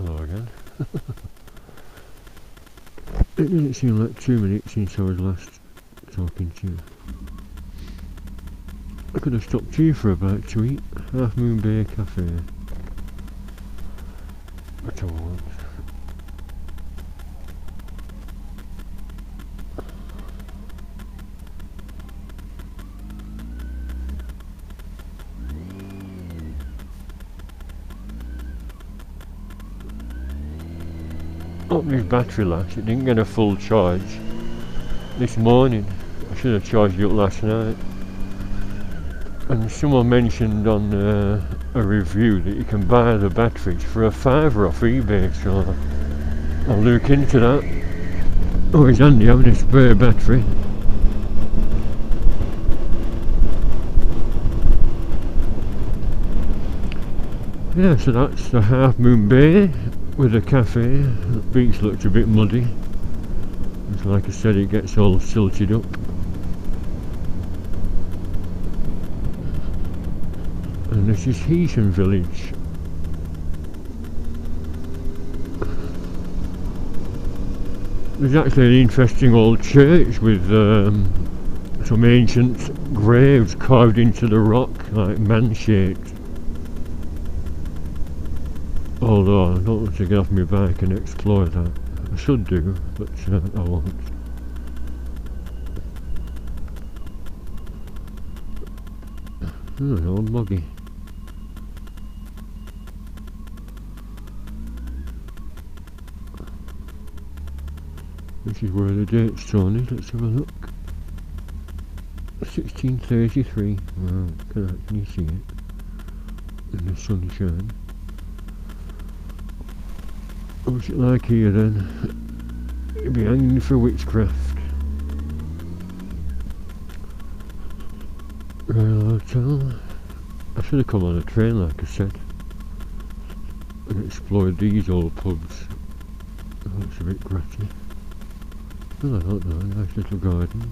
Hello again. It didn't seem like 2 minutes since I was last talking to you. I could have stopped here for a bite to eat. Half Moon Bay Cafe. But I won't. Up this battery last, it didn't get a full charge this morning. I should have charged it up last night. And someone mentioned on a review that you can buy the batteries for a £5 off eBay, so I'll look into that. Oh, it's handy having a spare battery. Yeah, so that's the Half Moon Bay with a cafe. The beach looks a bit muddy. It's like I said, it gets all silted up. And this is Heysham village. There's actually an interesting old church with some ancient graves carved into the rock, like man-shaped. Although I don't want to get off my bike and explore that. I should do, but I won't. Oh, an old moggy. This is where the date stone is. Let's have a look. 1633. Wow, can you see it? In the sunshine. What's it like here then? You'd be hanging for witchcraft. Royal Hotel. I should have come on a train like I said and explored these old pubs. Oh, it's a bit gratty. Well, I don't know, nice little garden.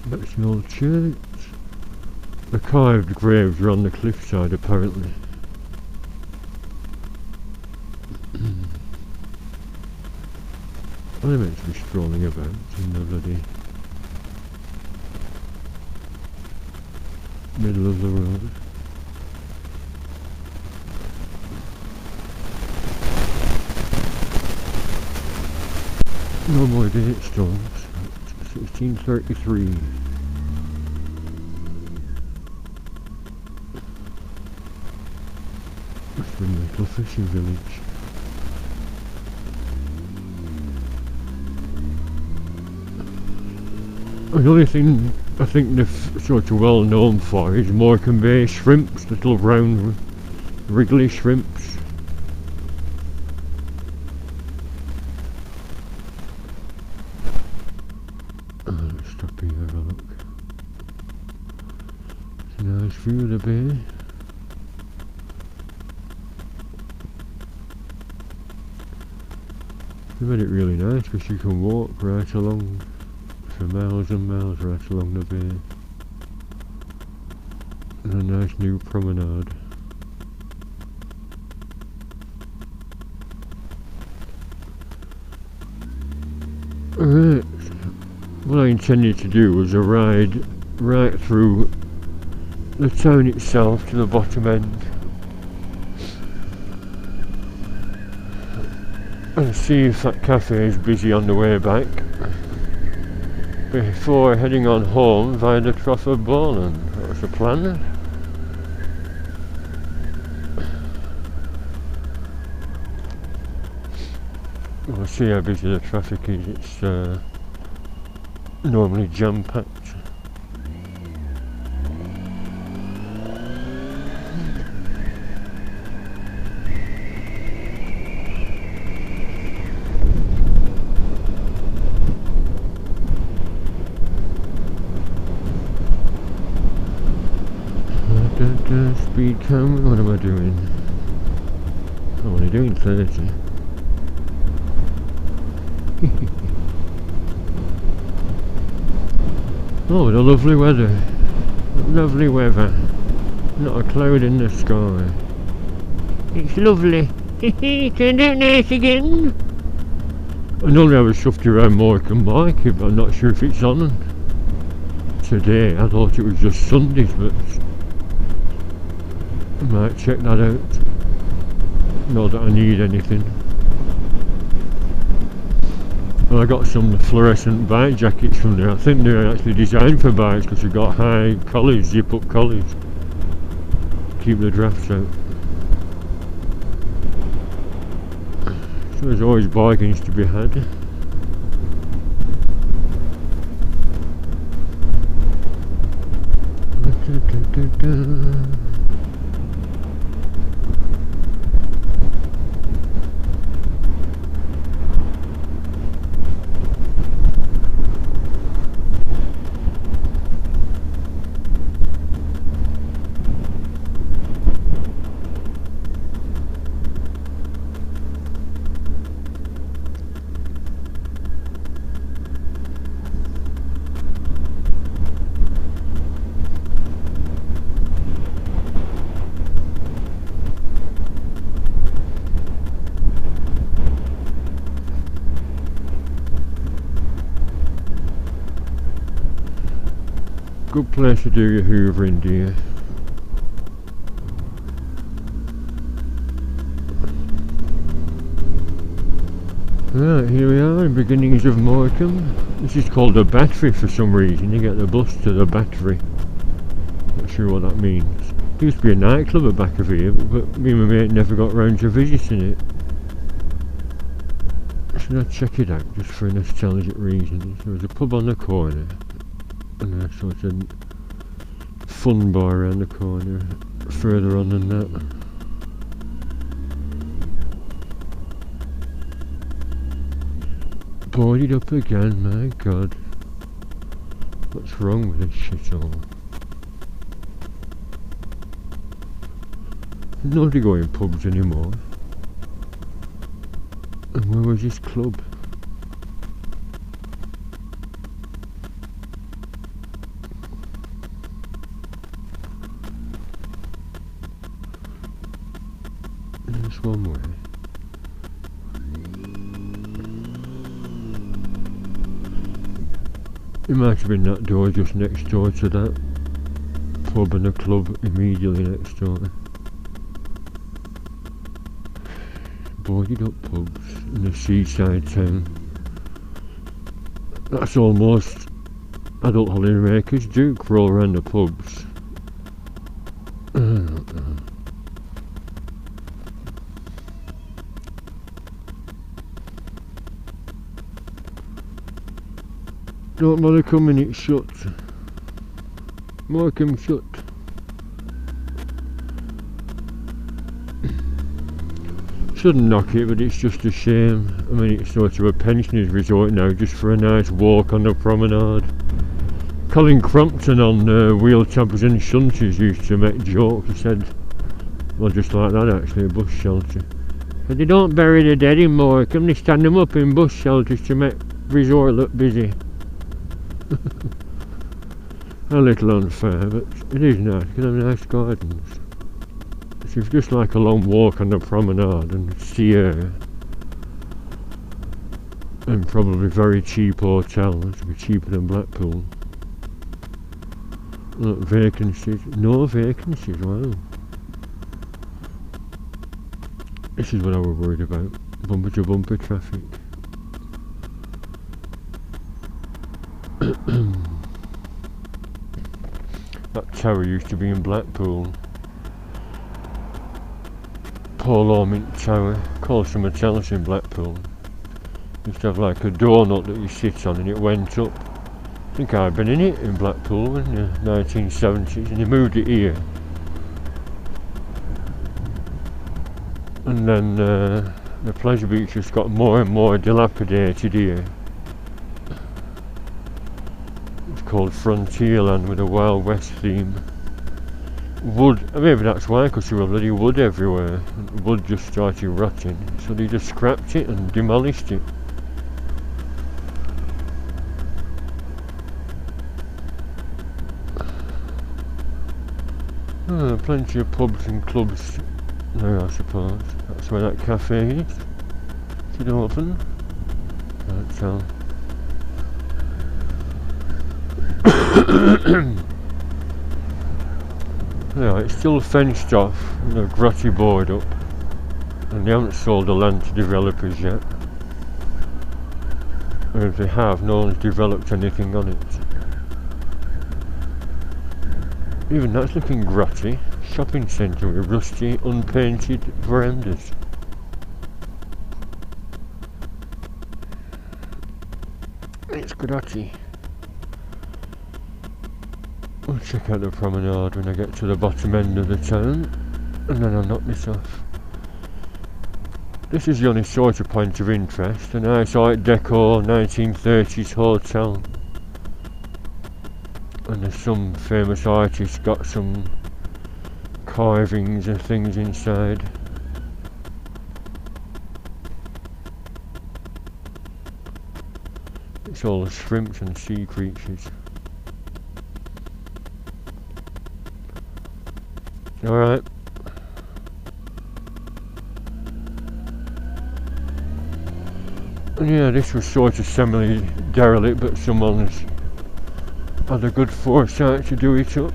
That's the old church. The carved graves are on the cliffside apparently. Well, they're meant to be strolling about in the bloody middle of the road. No more date stones. 1633. That's the little fishing village. The only thing I think they're sort of well known for is Morecambe Bay shrimps, little round wriggly shrimps. Let's stop here and have a look. It's a nice view of the bay. They made it really nice because you can walk right along for miles and miles right along the bay. And a nice new promenade. Alright, what I intended to do was a ride right through the town itself to the bottom end and see if that cafe is busy on the way back before heading on home via the Trough of Bowland. That was the plan. We'll see how busy the traffic is. It's normally jam-packed. Speed camera, what am I doing? I'm only doing 30. Oh, the lovely weather. Lovely weather. Not a cloud in the sky. It's lovely. Turned out nice again. I normally have a shuffed around Morecambe Market, but I'm not sure if it's on today. I thought it was just Sundays, but I might check that out. Not that I need anything. Well, I got some fluorescent bike jackets from there. I think they're actually designed for bikes because they've got high collars, zip up collars. Keep the drafts out. So there's always bargains to be had. Good place to do your hoovering, dear. Right, here we are, beginnings of Morecambe. This is called the Battery for some reason. You get the bus to the Battery. Not sure what that means. There used to be a nightclub at the back of here, but me and my mate never got round to visiting it. Should I check it out, just for nostalgic reasons? There was a pub on the corner, and a sort of fun bar around the corner, further on than that. Boarded up again, my god. What's wrong with this shithole? Nobody going pubs anymore. And where was this club? There's one way. It might have been that door just next door to that pub, and a club immediately next door. Boarded up pubs in a seaside town. That's almost adult holidaymakers do, crawl around the pubs. Don't bother coming, it's shut. Morecambe shut. Shouldn't knock it, but it's just a shame. I mean, it's sort of a pensioners resort now, just for a nice walk on the promenade. Colin Crompton on Wheel Tappers and Shunters used to make jokes. He said, well, just like that actually, a bus shelter. But they don't bury the dead in Morecambe, they stand them up in bus shelters to make resort look busy. A little unfair, but it is nice, because they have nice gardens. It's just like a long walk on the promenade and sea air. And probably very cheap hotels, it'll be cheaper than Blackpool. Look, vacancies, no vacancies, wow. This is what I was worried about, bumper to bumper traffic. That tower used to be in Blackpool. Paul Ormint Tower, called something else in Blackpool. Used to have like a donut that you sit on and it went up. I think I'd been in it in Blackpool in the 1970s, and they moved it here. And then the pleasure beach just got more and more dilapidated here. It's called Frontierland with a Wild West theme. Wood, maybe that's why, because there were bloody wood everywhere. And wood just started rotting, so they just scrapped it and demolished it. Plenty of pubs and clubs there, I suppose. That's where that cafe is. Is it open? Can't tell. Yeah, it's still fenced off, grotty board up, and they haven't sold the land to developers yet. Or if they have, no one's developed anything on it. Even that's looking grotty. Shopping centre with rusty, unpainted verandas. It's grotty. I'll check out the promenade when I get to the bottom end of the town, and then I'll knock this off. This is the only sort of point of interest, a nice Art Deco 1930s hotel. And there's some famous artists got some carvings and things inside. It's all shrimps and sea creatures. Alright. And yeah, this was sort of semi-derelict, but someone's had a good foresight to do it up.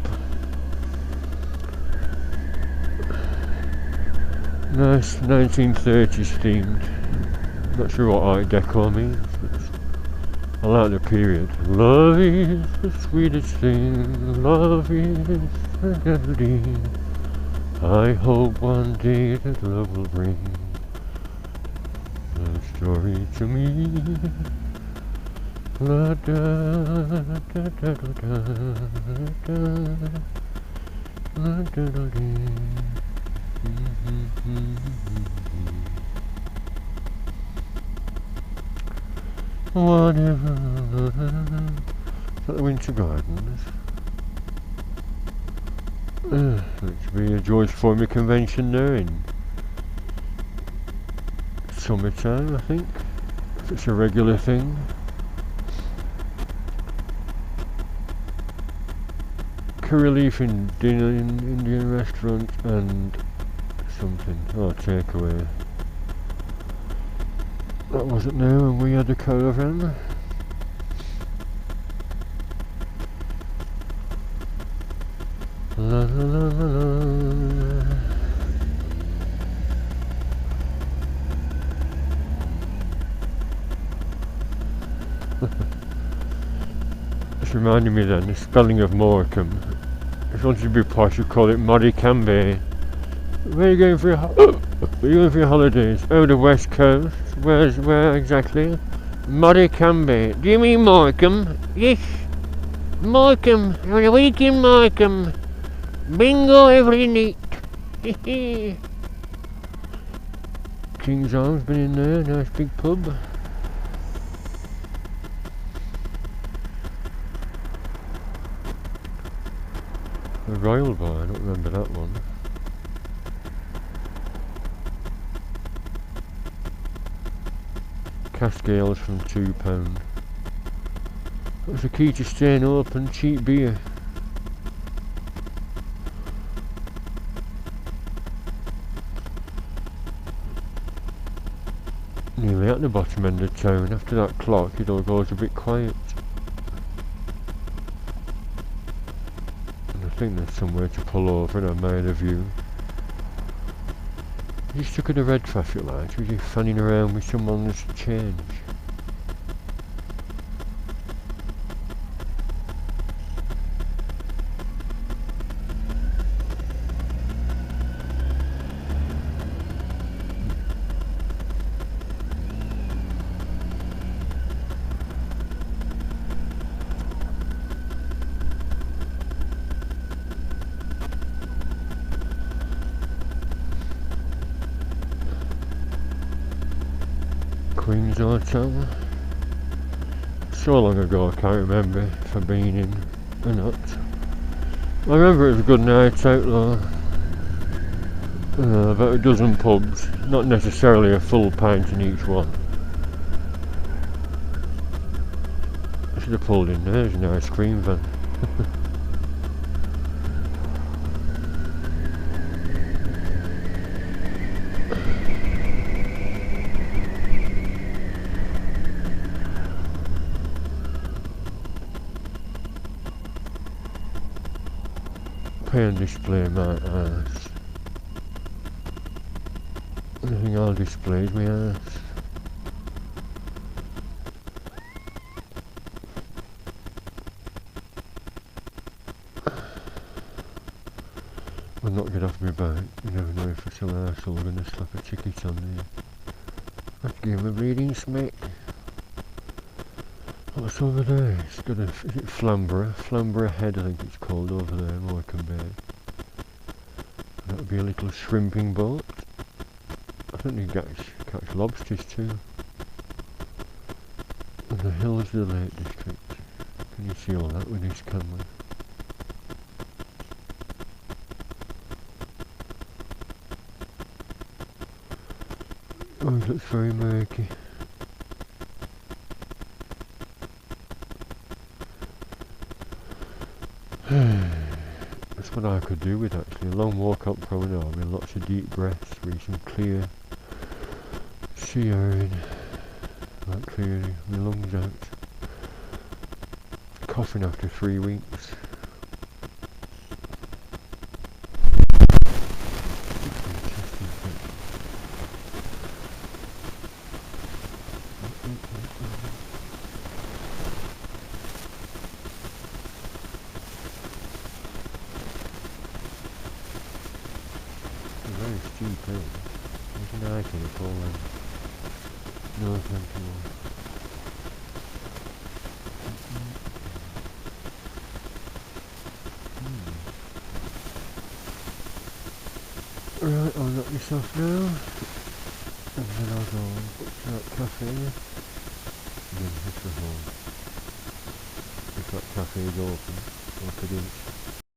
Nice 1930s themed. Not sure what Art Deco means, but I like the period. Love is the sweetest thing, love is the melody. I hope one day that love will bring a story to me. La da da da da da da la da da da. Whatever. Is that the Winter Gardens? Looks to be a George Foreman convention there in summertime, I think, if it's a regular thing. Curry leaf in dinner in Indian restaurant and something. Oh, takeaway. That wasn't there when we had a caravan. La la la la la. It's reminding me then, the spelling of Morecambe. If you wanted to be posh, you call it Modicambe. Where are you going for your holidays? Oh, the West Coast. Where exactly? Modicambe. Do you mean Morecambe? Yes. Morecambe. Have a week in Morecambe. Bingo every night. King's Arms been in there, nice big pub. The Royal Bar, I don't remember that one. Cask ales from £2. That's the key to staying open, cheap beer. Nearly at the bottom end of town. After that clock it all goes a bit quiet. And I think there's somewhere to pull over and I made a view. He stuck at a red traffic light, was he fanning around with someone's change? Queen's Hotel. So long ago I can't remember if I've been in or not. I remember it was a good night out though. About a dozen pubs, not necessarily a full pint in each one. I should have pulled in there, there's an ice cream van. pay and display my ass. I think I'll display my ass. I'll not get off my back. You never know if some arsehole gonna slap a ticket on there. I'd give him a bleeding smack. What's over there? It's got a, is it Flamborough? Flamborough Head I think it's called over there in Morecambe Bay. That would be a little shrimping boat. I think you catch lobsters too. And the hills of the Lake District. Can you see all that with this camera? Oh, it looks very murky. That's what I could do with actually. A long walk up promenade with lots of deep breaths, with some clear sea air in. Like clearing my lungs out. Coughing after 3 weeks. Very steep hill. There's an icon at all then. No, thank you. Right, I'll knock this off now. And then I'll go to that cafe. And then hit the home. If that cafe is open, like it is.